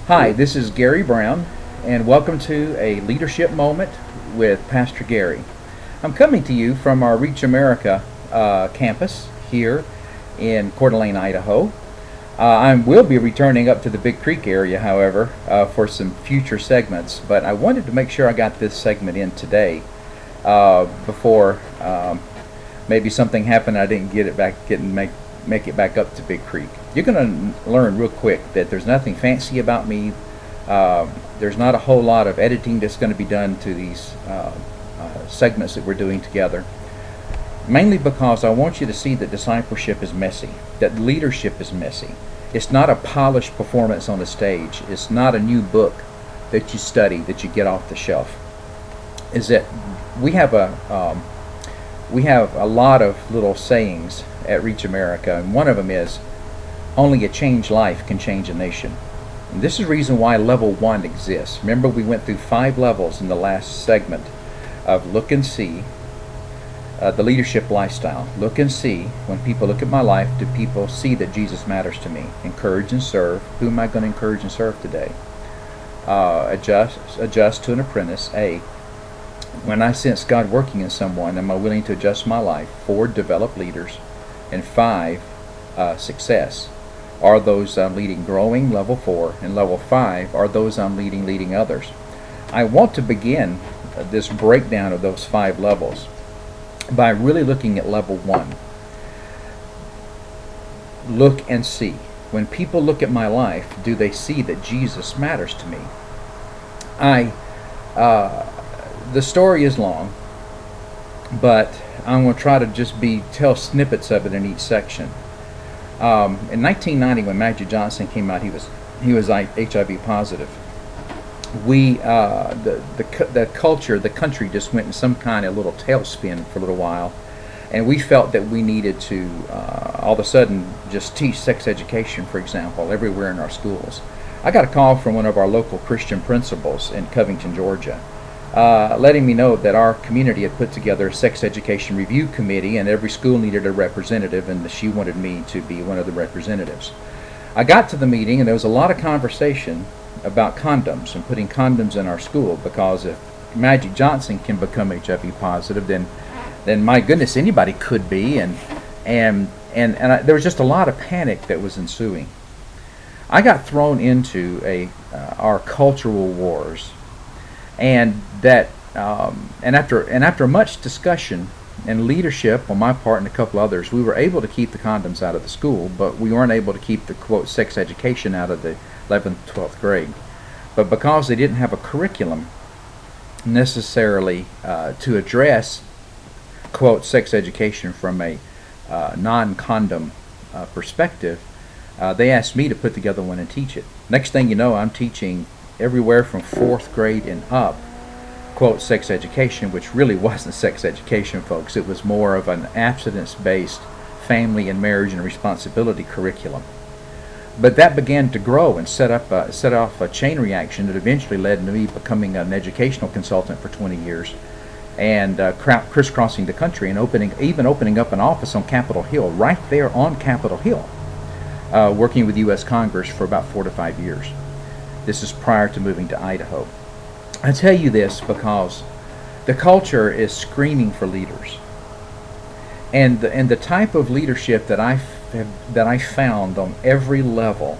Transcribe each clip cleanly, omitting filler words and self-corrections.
Hi, this is Gary Brown, and welcome to a Leadership Moment with Pastor Gary. I'm coming to you from our Reach America campus here in Coeur d'Alene, Idaho. I will be returning up to the Big Creek area, however, for some future segments, but I wanted to make sure I got this segment in today before maybe something happened I didn't make it back up to Big Creek. You're going to learn real quick that there's nothing fancy about me. There's not a whole lot of editing that's going to be done to these segments that we're doing together. Mainly because I want you to see that discipleship is messy, that leadership is messy. It's not a polished performance on the stage. It's not a new book that you study, that you get off the shelf. Is that we have a lot of little sayings at Reach America, and one of them is, only a changed life can change a nation. And this is the reason why level 1 exists. Remember, we went through 5 levels in the last segment of look and see, the leadership lifestyle. Look and see, when people look at my life, do people see that Jesus matters to me? Encourage and serve. Who am I going to encourage and serve today? Adjust to an apprentice. A, when I sense God working in someone, am I willing to adjust my life? 4, develop leaders. And 5, success. Are those I'm leading growing? Level 4. And level 5, are those I'm leading others? I want to begin this breakdown of those 5 levels by really looking at level 1. Look and see. When people look at my life, do they see that Jesus matters to me? The story is long, but I'm going to try to just tell snippets of it in each section. In 1990, when Magic Johnson came out, he was HIV positive. The culture, the country just went in some kind of little tailspin for a little while, and we felt that we needed to all of a sudden just teach sex education, for example, everywhere in our schools. I got a call from one of our local Christian principals in Covington, Georgia, letting me know that our community had put together a sex education review committee, and every school needed a representative, and she wanted me to be one of the representatives. I got to the meeting, and there was a lot of conversation about condoms and putting condoms in our school, because if Magic Johnson can become HIV positive, then my goodness, anybody could be, and there was just a lot of panic that was ensuing. I got thrown into our cultural wars, and after much discussion and leadership on my part and a couple others, we were able to keep the condoms out of the school, but we weren't able to keep the quote sex education out of the 11th, 12th grade. But because they didn't have a curriculum necessarily to address quote sex education from a non-condom perspective, they asked me to put together one and teach it. Next thing you know, I'm teaching everywhere from 4th grade and up quote sex education, which really wasn't sex education, folks. It was more of an abstinence-based family and marriage and responsibility curriculum. But that began to grow and set off a chain reaction that eventually led to me becoming an educational consultant for 20 years, and crisscrossing the country and opening up an office on Capitol Hill, right there on Capitol Hill, working with U.S. Congress for about 4 to 5 years. This is prior to moving to Idaho. I tell you this because the culture is screaming for leaders, and the type of leadership that I found on every level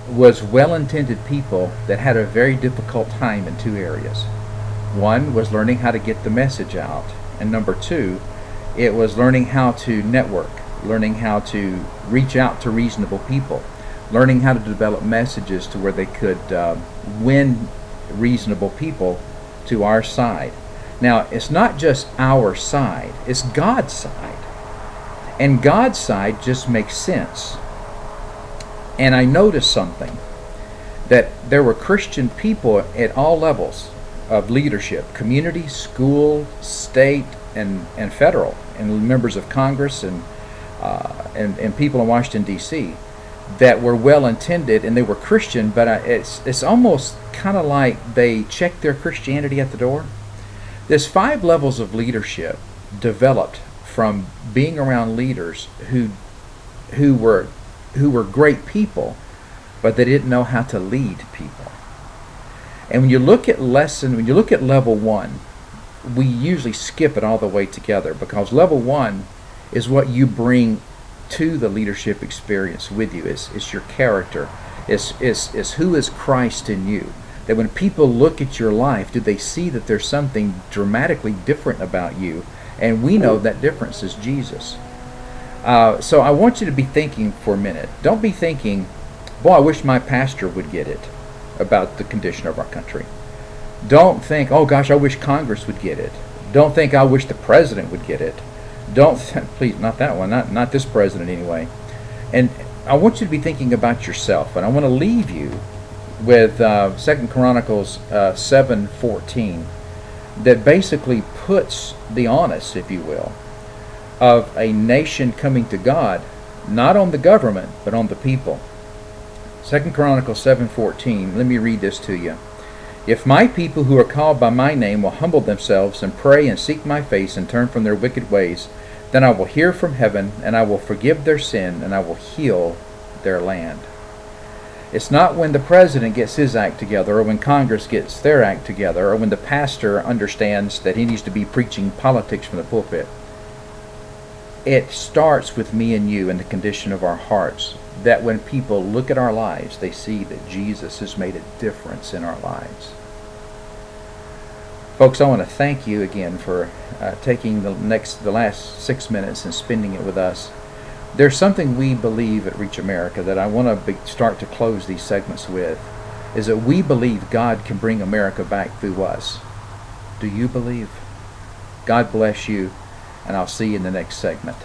was well-intended people that had a very difficult time in 2 areas. One was learning how to get the message out, and number 2, it was learning how to network, learning how to reach out to reasonable people, learning how to develop messages to where they could win reasonable people to our side. Now, it's not just our side, it's God's side. And God's side just makes sense. And I noticed something, that there were Christian people at all levels of leadership, community, school, state, and federal, and members of Congress and people in Washington, D.C., that were well-intended, and they were Christian, but it's almost kind of like they checked their Christianity at the door. There's 5 levels of leadership developed from being around leaders who were great people, but they didn't know how to lead people. And when you look at level 1, we usually skip it all the way together, because level 1 is what you bring to the leadership experience with you. It's your character. It's who is Christ in you. That when people look at your life, do they see that there's something dramatically different about you? And we know that difference is Jesus. So I want you to be thinking for a minute. Don't be thinking, boy, I wish my pastor would get it about the condition of our country. Don't think, oh gosh, I wish Congress would get it. Don't think, I wish the president would get it. Please, not that one, not this president anyway. And I want you to be thinking about yourself, and I want to leave you with 2 Chronicles 7:14, that basically puts the onus, if you will, of a nation coming to God, not on the government, but on the people. 2 Chronicles 7:14, let me read this to you. If my people who are called by my name will humble themselves and pray and seek my face and turn from their wicked ways, then I will hear from heaven, and I will forgive their sin, and I will heal their land. It's not when the president gets his act together, or when Congress gets their act together, or when the pastor understands that he needs to be preaching politics from the pulpit. It starts with me and you and the condition of our hearts, that when people look at our lives, they see that Jesus has made a difference in our lives. Folks, I want to thank you again for taking the last 6 minutes and spending it with us. There's something we believe at Reach America that I want to start to close these segments with, is that we believe God can bring America back through us. Do you believe? God bless you, and I'll see you in the next segment.